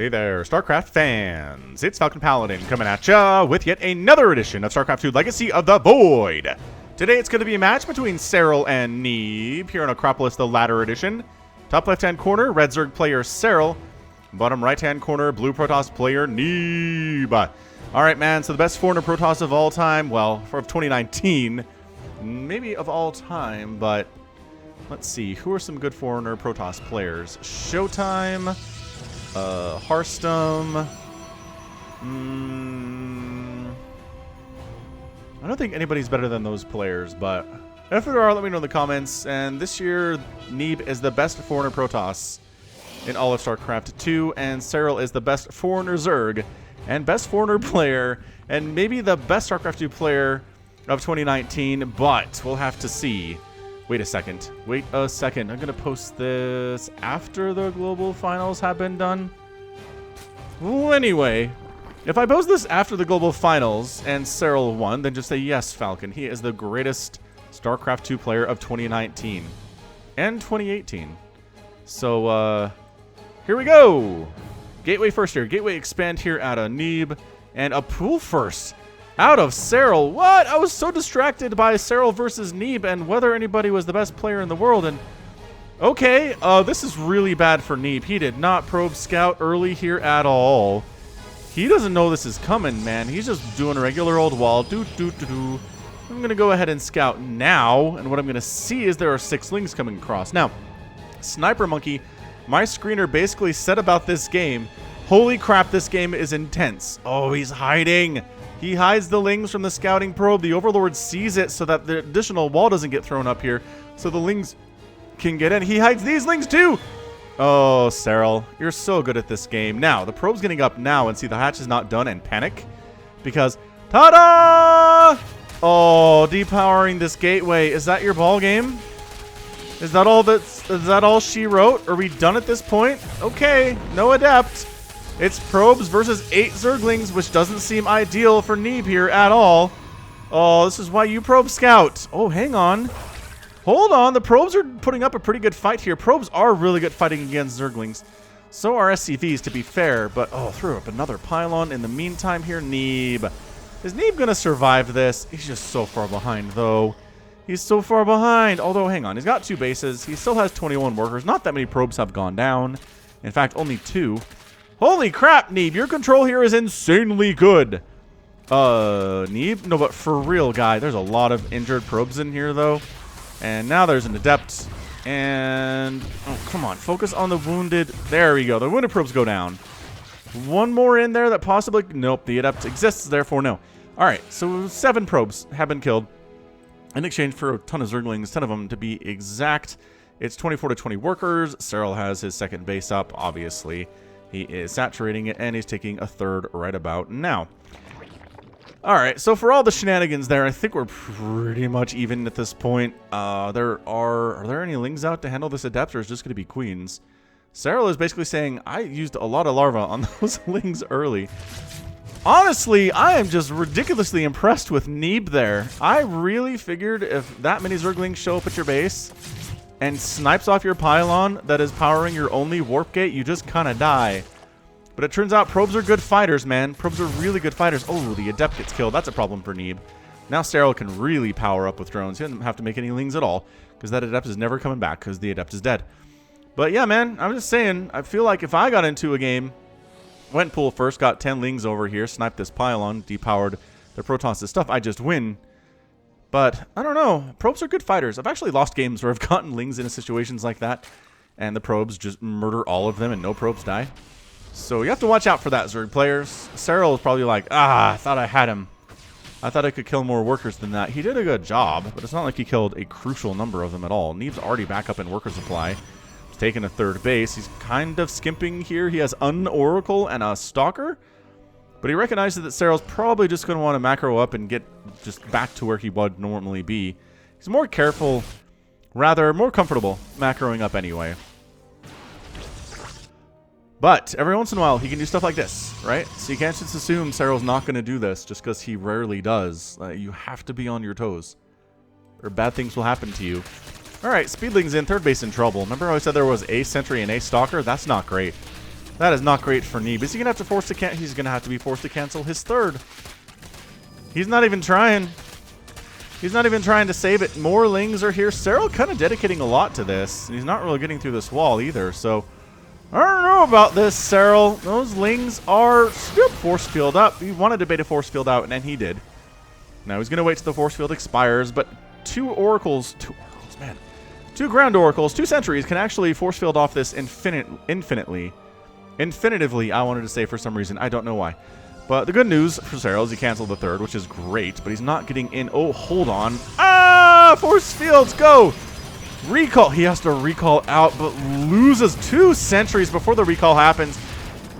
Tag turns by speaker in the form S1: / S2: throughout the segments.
S1: Hey there, StarCraft fans! It's Falcon Paladin coming at ya with yet another edition of StarCraft 2 Legacy of the Void! Today it's going to be a match between Serral and Neeb here on Acropolis, the latter edition. Top left-hand corner, Red Zerg player Serral. Bottom right-hand corner, Blue Protoss player Neeb. Alright, man, so the best foreigner Protoss of all time, well, of 2019, maybe of all time, but let's see, who are some good foreigner Protoss players? Showtime, Hearthstone. I don't think anybody's better than those players, but if there are, let me know in the comments. And this year, Neeb is the best foreigner Protoss in all of StarCraft 2, and Serral is the best foreigner Zerg and best foreigner player, and maybe the best StarCraft 2 player of 2019, but we'll have to see. Wait a second. Wait a second. I'm going to post this after the global finals have been done. Well, anyway, if I post this after the global finals and Serral won, then just say, yes, Falcon, he is the greatest StarCraft 2 player of 2019 and 2018. So, here we go. Gateway first here. Gateway expand here out of Neeb. And a pool first out of Serral. What? I was so distracted by Serral versus Neeb and whether anybody was the best player in the world. And okay, this is really bad for Neeb. He did not probe scout early here at all. He doesn't know this is coming, man. He's just doing a regular old wall. I'm going to go ahead and scout now. And what I'm going to see is there are 6 lings coming across. Now, Sniper Monkey, my screener basically said about this game, holy crap, this game is intense. Oh, he's hiding. He hides the lings from the scouting probe. The Overlord sees it so that the additional wall doesn't get thrown up here, so the lings can get in. He hides these lings too. Oh, Serral, you're so good at this game. Now, the probe's getting up now, and see the hatch is not done, and panic because, ta-da! Oh, depowering this gateway. Is that your ball game? Is that all she wrote? Are we done at this point? Okay, no adept. It's probes versus 8 Zerglings, which doesn't seem ideal for Neeb here at all. Oh, this is why you probe scout. Oh, hang on. Hold on, the probes are putting up a pretty good fight here. Probes are really good fighting against Zerglings. So are SCVs, to be fair, but oh, threw up another pylon in the meantime here. Neeb. Is Neeb gonna survive this? He's just so far behind, though. He's so far behind. Although, hang on. He's got 2 bases. He still has 21 workers. Not that many probes have gone down. In fact, only 2. Holy crap, Neeb. Your control here is insanely good. Neeb? No, but for real, guy. There's a lot of injured probes in here, though. And now there's an adept. And, oh, come on. Focus on the wounded. There we go. The wounded probes go down. One more in there that possibly... Nope, the adept exists, therefore no. All right, so 7 probes have been killed in exchange for a ton of Zerglings, 10 of them to be exact. It's 24 to 20 workers. Serral has his second base up, obviously. He is saturating it, and he's taking a third right about now. All right, so for all the shenanigans there, I think we're pretty much even at this point. Are there any lings out to handle this adept, or is it just going to be queens? Serral is basically saying, I used a lot of larva on those lings early. Honestly, I am just ridiculously impressed with Neeb there. I really figured if that many Zerglings show up at your base and snipes off your pylon that is powering your only warp gate, you just kind of die. But it turns out probes are good fighters, man. Probes are really good fighters. Oh, the adept gets killed. That's a problem for Neeb. Now Serral can really power up with drones. He doesn't have to make any lings at all because that adept is never coming back because the adept is dead. But yeah, man, I'm just saying, I feel like if I got into a game, went pool first, got 10 lings over here, sniped this pylon, depowered the Protoss' stuff, I just win. But, I don't know. Probes are good fighters. I've actually lost games where I've gotten lings into situations like that, and the probes just murder all of them and no probes die. So you have to watch out for that, Zerg players. Serral is probably like, I thought I had him. I thought I could kill more workers than that. He did a good job, but it's not like he killed a crucial number of them at all. Neeb's already back up in worker supply. He's taking a third base. He's kind of skimping here. He has an Oracle and a Stalker. But he recognizes that Serral's probably just going to want to macro up and get just back to where he would normally be. He's more careful, rather more comfortable macroing up anyway. But every once in a while, he can do stuff like this, right? So you can't just assume Serral's not going to do this just because he rarely does. You have to be on your toes, or bad things will happen to you. All right, Speedling's in, third base in trouble. Remember how I said there was a Sentry and a Stalker? That's not great. That is not great for Neeb. Is he going to have to force to cancel? He's going to have to be forced to cancel his third. He's not even trying. He's not even trying to save it. More Lings are here. Serral kind of dedicating a lot to this. And he's not really getting through this wall either. So, I don't know about this, Serral. Those Lings are still force field up. He wanted to bait a force field out, and he did. Now he's going to wait till the force field expires. But two oracles, man. 2 ground oracles, 2 sentries can actually force field off this infinitively, I wanted to say for some reason. I don't know why. But the good news for Serral is he canceled the third, which is great. But he's not getting in. Oh, hold on. Ah! Force fields, go! Recall. He has to recall out, but loses 2 sentries before the recall happens.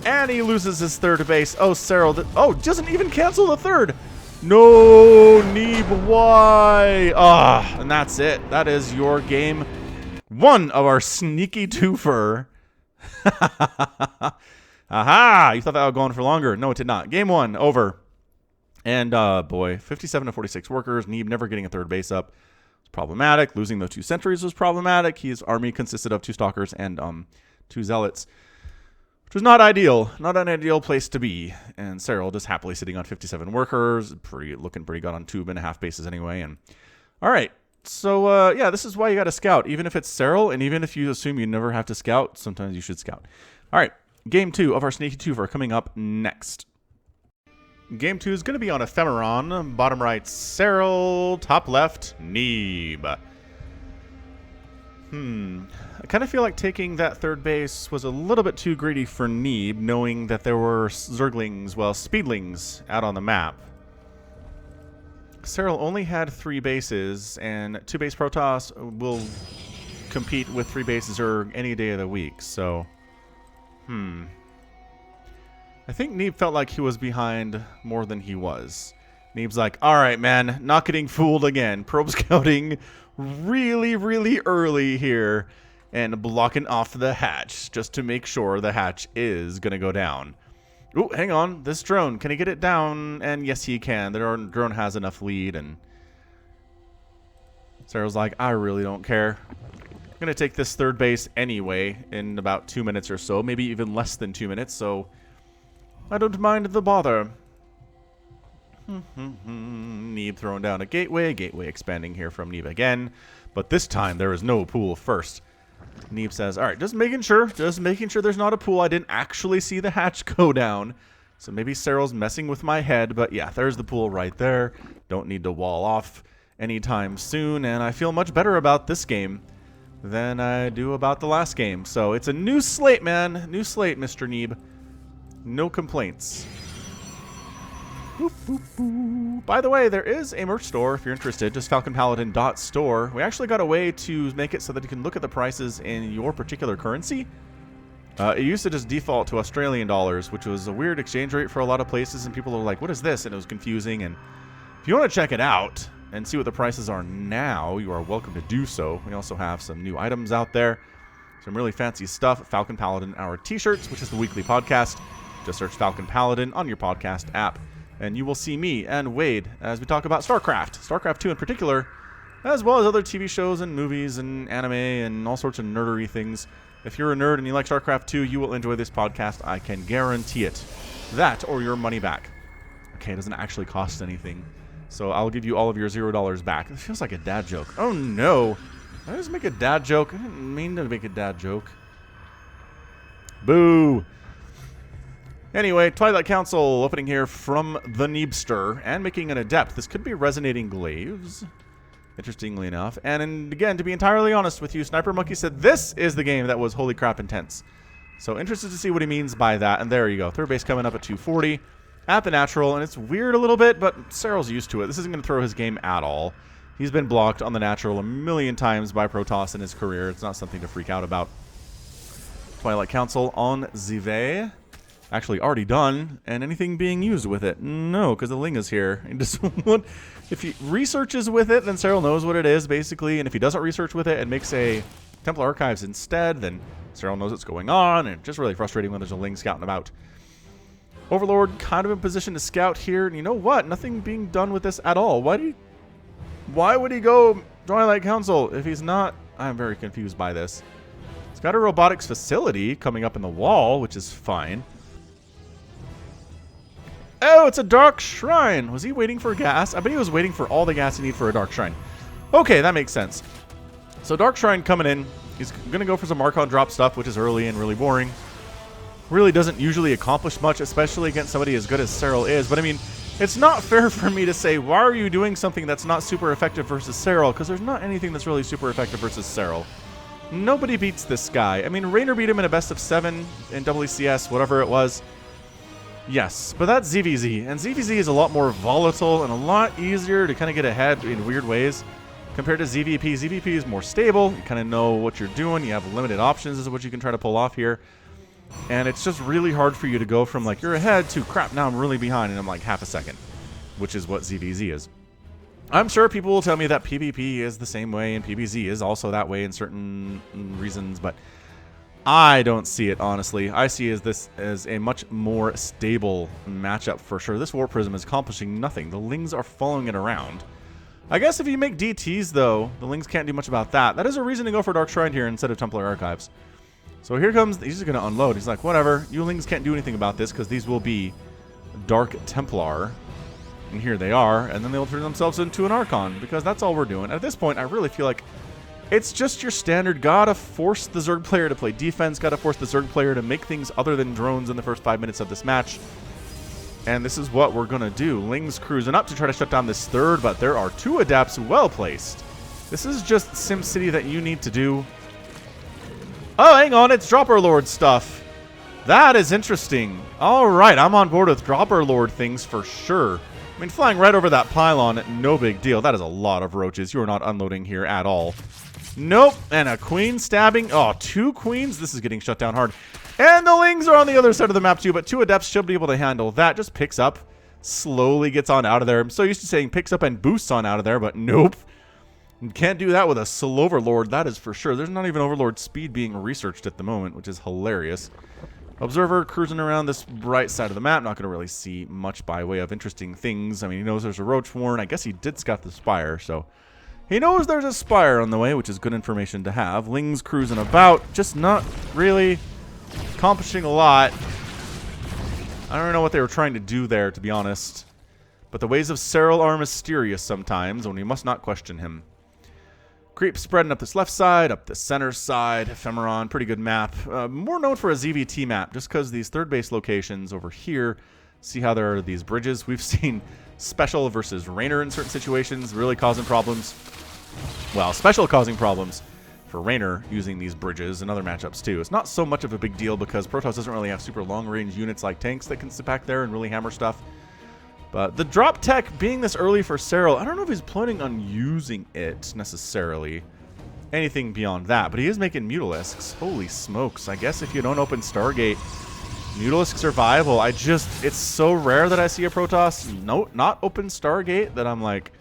S1: And he loses his third base. Oh, Serral. Oh, doesn't even cancel the third. No, Neeb, why? Ah, and that's it. That is your game 1 of our sneaky twofer. Aha! You thought that would go on for longer. No, it did not. Game 1, over. And, boy, 57 to 46 workers. Neeb never getting a third base up. It's problematic. Losing those 2 sentries was problematic. His army consisted of 2 stalkers and 2 zealots, which was not ideal. Not an ideal place to be. And Serral just happily sitting on 57 workers. Looking pretty good on 2.5 bases anyway. And all right. So, yeah, this is why you got to scout. Even if it's Serral, and even if you assume you never have to scout, sometimes you should scout. All right. Game 2 of our Sneaky Twofer coming up next. Game 2 is going to be on Ephemeron. Bottom right, Serral. Top left, Neeb. I kind of feel like taking that third base was a little bit too greedy for Neeb, knowing that there were Zerglings, well, Speedlings, out on the map. Serral only had 3 bases, and 2 base Protoss will compete with 3 bases or any day of the week, so... I think Neeb felt like he was behind more than he was. Neeb's like, alright, man, not getting fooled again. Probe scouting really, really early here and blocking off the hatch just to make sure the hatch is going to go down. Oh, hang on. This drone, can he get it down? And yes, he can. The drone has enough lead, and Serral's like, I really don't care. I'm going to take this third base anyway in about 2 minutes or so, maybe even less than 2 minutes, so I don't mind the bother. Neeb throwing down a gateway. Gateway expanding here from Neeb again, but this time there is no pool first. Neeb says, all right, just making sure there's not a pool. I didn't actually see the hatch go down, so maybe Serral's messing with my head, but yeah, there's the pool right there. Don't need to wall off anytime soon, and I feel much better about this game than I do about the last game. So it's a new slate, man. New slate, Mr. Neeb. No complaints. Boop, boop, boop. By the way, there is a merch store if you're interested. Just falconpaladin.store. We actually got a way to make it so that you can look at the prices in your particular currency. It used to just default to Australian dollars, which was a weird exchange rate for a lot of places, and people are like, what is this? And it was confusing. And if you want to check it out and see what the prices are now, you are welcome to do so. We also have some new items out there. Some really fancy stuff. Falcon Paladin, our t-shirts, which is the weekly podcast. Just search Falcon Paladin on your podcast app, and you will see me and Wade as we talk about StarCraft. StarCraft 2 in particular, as well as other TV shows and movies and anime and all sorts of nerdery things. If you're a nerd and you like StarCraft 2, you will enjoy this podcast. I can guarantee it. That or your money back. Okay, it doesn't actually cost anything. So I'll give you all of your $0 back. It feels like a dad joke. Oh no. Did I just make a dad joke? I didn't mean to make a dad joke. Boo. Anyway, Twilight Council opening here from the Neebster and making an adept. This could be Resonating Glaives, interestingly enough. And again, to be entirely honest with you, Sniper Monkey said this is the game that was holy crap intense. So interested to see what he means by that. And there you go. Third base coming up at 240 at the natural. And it's weird a little bit, but Serral's used to it. This isn't going to throw his game at all. He's been blocked on the natural a million times by Protoss in his career. It's not something to freak out about. Twilight Council on Zive. Actually already done, and anything being used with it? No, because the Ling is here. If he researches with it, then Serral knows what it is, basically, and if he doesn't research with it and makes a Templar Archives instead, then Serral knows what's going on, and it's just really frustrating when there's a Ling scouting about. Overlord kind of in position to scout here, and you know what? Nothing being done with this at all. Why would he go Twilight Council if he's not? I'm very confused by this. got a robotics facility coming up in the wall, which is fine. Oh, it's a dark shrine. Was he waiting for gas? I bet he was waiting for all the gas he needs for a dark shrine. Okay, that makes sense. So dark shrine coming in. He's going to go for some Archon drop stuff, which is early and really boring. Really doesn't usually accomplish much, especially against somebody as good as Serral is. But I mean, it's not fair for me to say, why are you doing something that's not super effective versus Serral? Because there's not anything that's really super effective versus Serral. Nobody beats this guy. I mean, Raynor beat him in a best of 7 in WCS, whatever it was. Yes, but that's ZVZ. And ZVZ is a lot more volatile and a lot easier to kind of get ahead in weird ways compared to ZVP. ZVP is more stable. You kind of know what you're doing. You have limited options as to what you can try to pull off here. And it's just really hard for you to go from, like, you're ahead to, crap, now I'm really behind and I'm like half a second, which is what ZVZ is. I'm sure people will tell me that PvP is the same way and PvZ is also that way in certain reasons, but I don't see it, honestly. I see this as a much more stable matchup for sure. This War Prism is accomplishing nothing. The Lings are following it around. I guess if you make DTs, though, the Lings can't do much about that. That is a reason to go for Dark Shrine here instead of Templar Archives. So here comes, he's just going to unload. He's like, whatever, you Lings can't do anything about this because these will be Dark Templar. And here they are, and then they'll turn themselves into an Archon because that's all we're doing. At this point, I really feel like it's just your standard, gotta force the Zerg player to play defense, gotta force the Zerg player to make things other than drones in the first 5 minutes of this match. And this is what we're gonna do. Ling's cruising up to try to shut down this third, but there are 2 adapts well placed. This is just SimCity that you need to do. Oh, hang on, it's Dropper Lord stuff. That is interesting. Alright, I'm on board with Dropper Lord things for sure. I mean, flying right over that pylon, no big deal. That is a lot of roaches. You are not unloading here at all. Nope. And a queen stabbing. Oh, 2 queens. This is getting shut down hard. And the Lings are on the other side of the map too, but 2 adepts should be able to handle that. Just picks up, slowly gets on out of there. I'm so used to saying picks up and boosts on out of there, but nope. You can't do that with a Soul Overlord, that is for sure. There's not even Overlord speed being researched at the moment, which is hilarious. Observer cruising around this right side of the map. Not going to really see much by way of interesting things. I mean, he knows there's a Roach Warren. I guess he did scout the Spire, so he knows there's a Spire on the way, which is good information to have. Ling's cruising about, just not really accomplishing a lot. I don't know what they were trying to do there, to be honest. But the ways of Serral are mysterious sometimes, and we must not question him. Creep spreading up this left side, up the center side. Ephemeron, pretty good map. More known for a ZVT map, just because these third base locations over here, see how there are these bridges. We've seen Special versus Raynor in certain situations, really causing problems. Well, Special causing problems for Raynor using these bridges and other matchups too. It's not so much of a big deal because Protoss doesn't really have super long-range units like tanks that can sit back there and really hammer stuff. But the drop tech being this early for Serral, I don't know if he's planning on using it necessarily. Anything beyond that, but he is making Mutalisks. Holy smokes. I guess if you don't open Stargate, Mutalisks are viable. It's so rare that I see a Protoss not open Stargate that I'm like,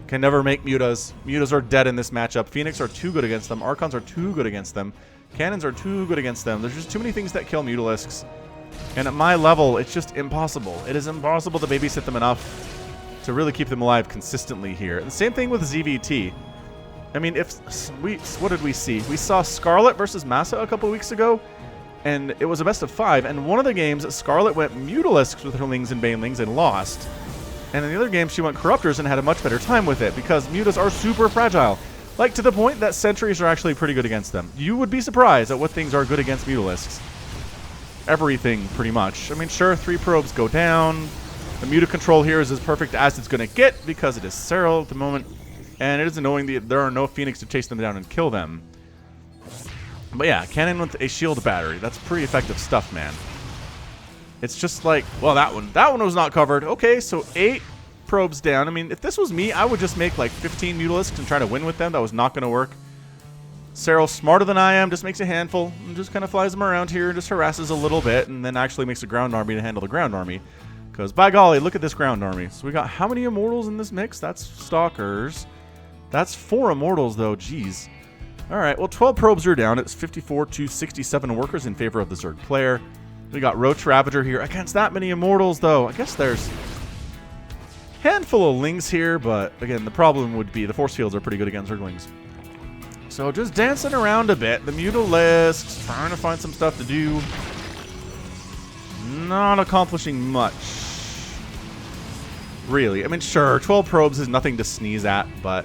S1: can never make Mutas. Mutas are dead in this matchup. Phoenix are too good against them. Archons are too good against them. Cannons are too good against them. There's just too many things that kill Mutalisks. And at my level, it's just impossible. It is impossible to babysit them enough to really keep them alive consistently here. And the same thing with ZVT. I mean, what did we see? We saw Scarlet versus Massa a couple weeks ago, and it was a best of 5. And one of the games, Scarlet went Mutalisks with her Lings and Banelings and lost. And in the other game, she went Corruptors and had a much better time with it because Mutas are super fragile. Like, to the point that Sentries are actually pretty good against them. You would be surprised at what things are good against Mutalisks. Everything, pretty much. I mean, sure, 3 probes go down. The Muta control here is as perfect as it's going to get because it is Serral at the moment. And it is annoying that there are no Phoenix to chase them down and kill them. But yeah, cannon with a shield battery. That's pretty effective stuff, man. It's just like, well, that one was not covered. Okay, so 8 probes down. I mean, if this was me, I would just make like 15 Mutalisks and try to win with them. That was not going to work. Serral, smarter than I am, just makes a handful and just kind of flies them around here and just harasses a little bit and then actually makes a ground army to handle the ground army. Because, by golly, look at this ground army. So we got how many Immortals in this mix? That's Stalkers. That's 4 Immortals, though. Jeez. All right, well, 12 probes are down. It's 54 to 67 workers in favor of the Zerg player. We got Roach Ravager here against that many Immortals, though. I guess there's a handful of Lings here, but, again, the problem would be the force fields are pretty good against Zerglings. So just dancing around a bit. The Mutalisk, trying to find some stuff to do. Not accomplishing much. Really. I mean, sure, 12 probes is nothing to sneeze at, but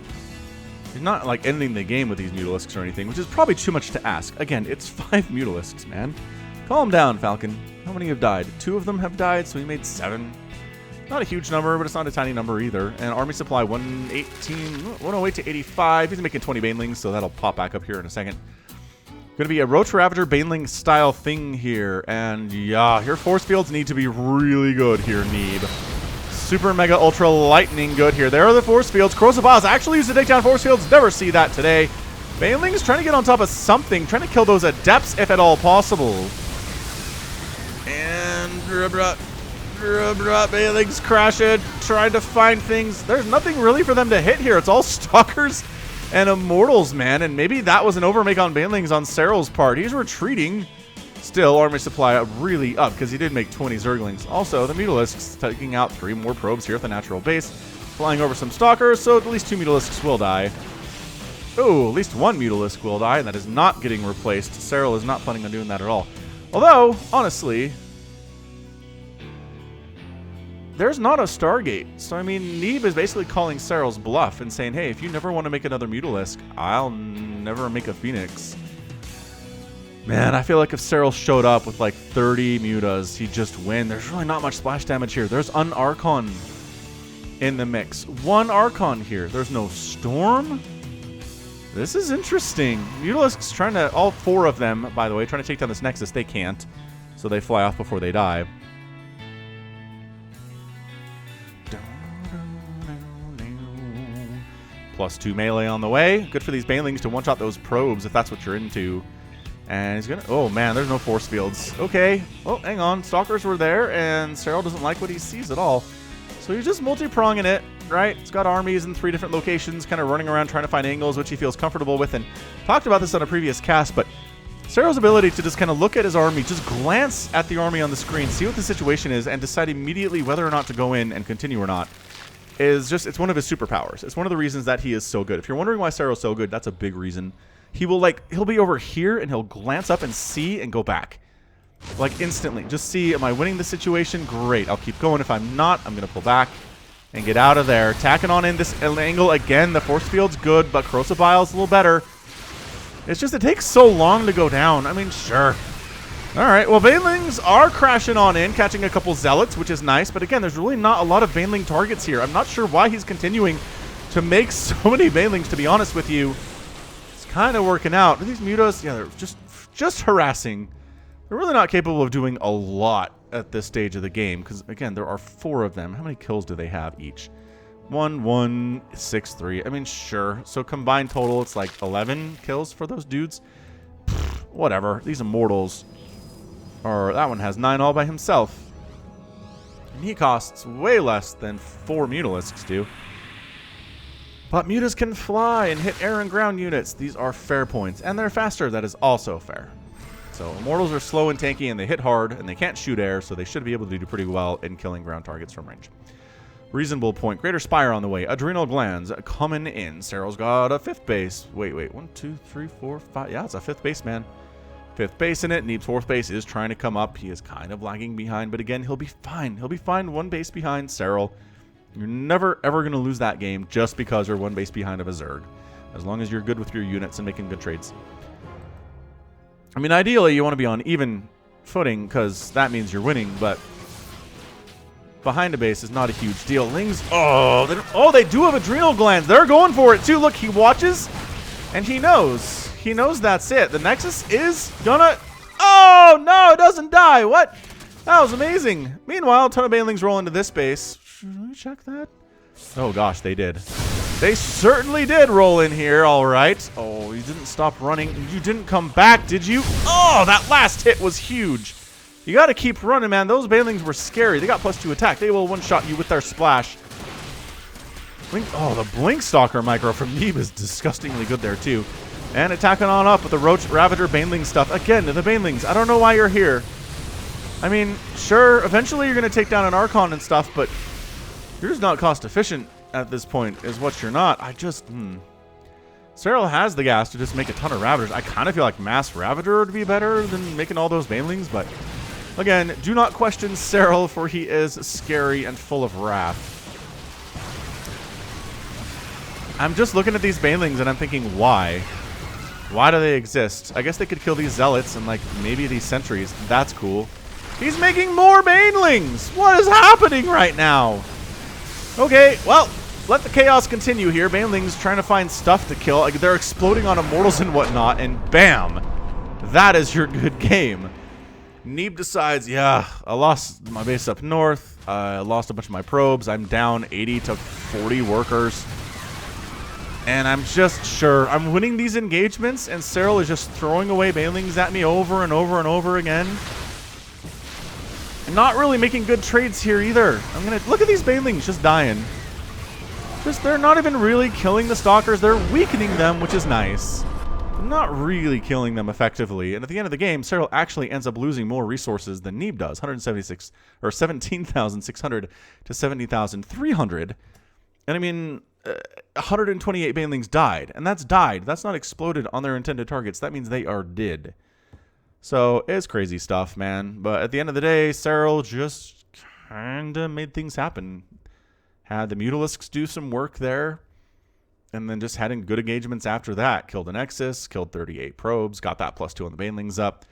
S1: you're not, like, ending the game with these Mutalisks or anything, which is probably too much to ask. Again, it's 5 Mutalisks, man. Calm down, Falcon. How many have died? 2 of them have died, so we made 7. Not a huge number, but it's not a tiny number either. And army supply 108 to 85. He's making 20 banelings, so that'll pop back up here in a second. Going to be a Roach Ravager baneling style thing here. And yeah, your force fields need to be really good here, Neeb. Super Mega Ultra Lightning good here. There are the force fields. Corrosive Biles actually used to take down force fields. Never see that today. Banelings trying to get on top of something. Trying to kill those adepts if at all possible. And Banelings crash it. Trying to find things. There's nothing really for them to hit here. It's all Stalkers and Immortals, man. And maybe that was an overmake on Banelings on Serral's part. He's retreating. Still, army supply really up because he did make 20 Zerglings. Also, the Mutalisks taking out 3 more probes here at the natural base. Flying over some Stalkers, so at least 2 Mutalisks will die. Oh, at least 1 Mutalisk will die, and that is not getting replaced. Serral is not planning on doing that at all. Although, honestly, there's not a Stargate. So, I mean, Neeb is basically calling Serral's bluff and saying, hey, if you never want to make another Mutalisk, I'll never make a Phoenix. Man, I feel like if Serral showed up with like 30 Mutas, he'd just win. There's really not much splash damage here. There's an Archon in the mix. 1 Archon here. There's no Storm. This is interesting. Mutalisk's trying to, all 4 of them, by the way, trying to take down this Nexus. They can't. So they fly off before they die. +2 melee on the way. Good for these Banelings to one-shot those probes if that's what you're into. And he's gonna... Oh, man, there's no force fields. Okay. Oh, hang on. Stalkers were there, and Serral doesn't like what he sees at all. So he's just multi-pronging it, right? He's got armies in 3 different locations, kind of running around trying to find angles, which he feels comfortable with. And talked about this on a previous cast, but Serral's ability to just kind of look at his army, just glance at the army on the screen, see what the situation is, and decide immediately whether or not to go in and continue or not, is just... It's one of his superpowers. It's one of the reasons that he is so good. If you're wondering why Serral's so good, that's a big reason. He will, like, he'll be over here and he'll glance up and see and go back. Like, instantly. Just see, am I winning the situation? Great. I'll keep going. If I'm not, I'm going to pull back and get out of there. Tacking on in this angle again. The force field's good, but Corrosive Bile's a little better. It's just, it takes so long to go down. I mean, sure. Alright, well, Banelings are crashing on in, catching a couple Zealots, which is nice. But again, there's really not a lot of Baneling targets here. I'm not sure why he's continuing to make so many Banelings, to be honest with you. Kind of working out. These Mutas, yeah, they're just harassing. They're really not capable of doing a lot at this stage of the game because, again, there are 4 of them. How many kills do they have each? 1, 1, 6, 3. I mean, sure. So combined total, it's like 11 kills for those dudes. Whatever. These Immortals are... That one has 9 all by himself. And he costs way less than 4 Mutalisks do. But Mutas can fly and hit air and ground units. These are fair points. And they're faster. That is also fair. So Immortals are slow and tanky, and they hit hard, and they can't shoot air, so they should be able to do pretty well in killing ground targets from range. Reasonable point. Greater Spire on the way. Adrenal Glands coming in. Serral's got a 5th base. Wait. 1, 2, 3, 4, 5. Yeah, it's a 5th base, man. 5th base in it. Neeb's 4th base is trying to come up. He is kind of lagging behind, but again, he'll be fine. He'll be fine 1 base behind Serral. You're never, ever going to lose that game just because you're 1 base behind of a Zerg. As long as you're good with your units and making good trades. I mean, ideally, you want to be on even footing because that means you're winning, but behind a base is not a huge deal. Lings, they do have Adrenal Glands. They're going for it, too. Look, he watches, and he knows. He knows that's it. The Nexus is gonna... Oh, no, it doesn't die. What? That was amazing. Meanwhile, a ton of Banelings roll into this base. Should we check that? Oh, gosh, they did. They certainly did roll in here, all right. Oh, you didn't stop running. You didn't come back, did you? Oh, that last hit was huge. You got to keep running, man. Those Banelings were scary. They got +2 attack. They will one-shot you with their splash. Oh, the Blink Stalker micro from Neeb is disgustingly good there, too. And attacking on up with the Roach Ravager Baneling stuff. Again, the Banelings. I don't know why you're here. I mean, sure, eventually you're going to take down an Archon and stuff, but you're just not cost efficient at this point, is what you're not. Serral has the gas to just make a ton of Ravagers. I kind of feel like Mass Ravager would be better than making all those Banelings, but again, do not question Serral, for he is scary and full of wrath. I'm just looking at these Banelings and I'm thinking, why? Why do they exist? I guess they could kill these Zealots and, like, maybe these Sentries. That's cool. He's making more Banelings! What is happening right now? Okay, well, let the chaos continue here. Banelings trying to find stuff to kill. Like, they're exploding on Immortals and whatnot, and bam! That is your good game. Neeb decides, yeah, I lost my base up north. I lost a bunch of my probes. I'm down 80 to 40 workers. And I'm just sure I'm winning these engagements, and Serral is just throwing away Banelings at me over and over and over again. I'm not really making good trades here either. I'm gonna look at these Banelings just dying. They're not even really killing the Stalkers. They're weakening them, which is nice. They're not really killing them effectively. And at the end of the game, Serral actually ends up losing more resources than Neeb does. 176 or 17,600 to 70,300. And I mean, 128 Banelings died, and that's died. That's not exploded on their intended targets. That means they are dead. So it's crazy stuff, man. But at the end of the day, Serral just kind of made things happen. Had the Mutalisks do some work there, and then just had good engagements after that. Killed a Nexus, killed 38 probes, got that +2 on the Banelings up,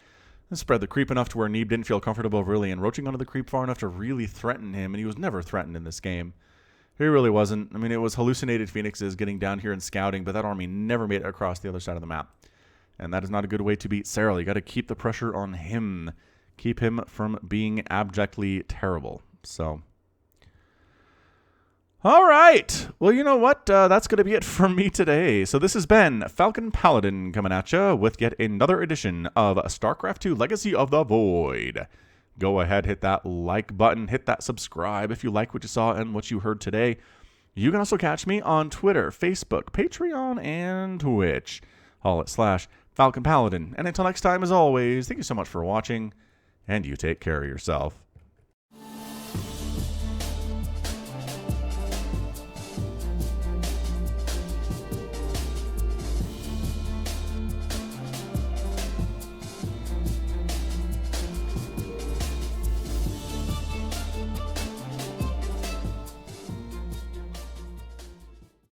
S1: and spread the creep enough to where Neeb didn't feel comfortable really encroaching onto the creep far enough to really threaten him, and he was never threatened in this game. He really wasn't. I mean, it was hallucinated Phoenixes getting down here and scouting, but that army never made it across the other side of the map. And that is not a good way to beat Serral. You got to keep the pressure on him. Keep him from being abjectly terrible. So, all right. Well, you know what? That's going to be it for me today. So this has been Falcon Paladin coming at you with yet another edition of StarCraft 2 Legacy of the Void. Go ahead, hit that like button, hit that subscribe if you like what you saw and what you heard today. You can also catch me on Twitter, Facebook, Patreon, and Twitch. All at /Falcon Paladin. And until next time, as always, thank you so much for watching, and you take care of yourself.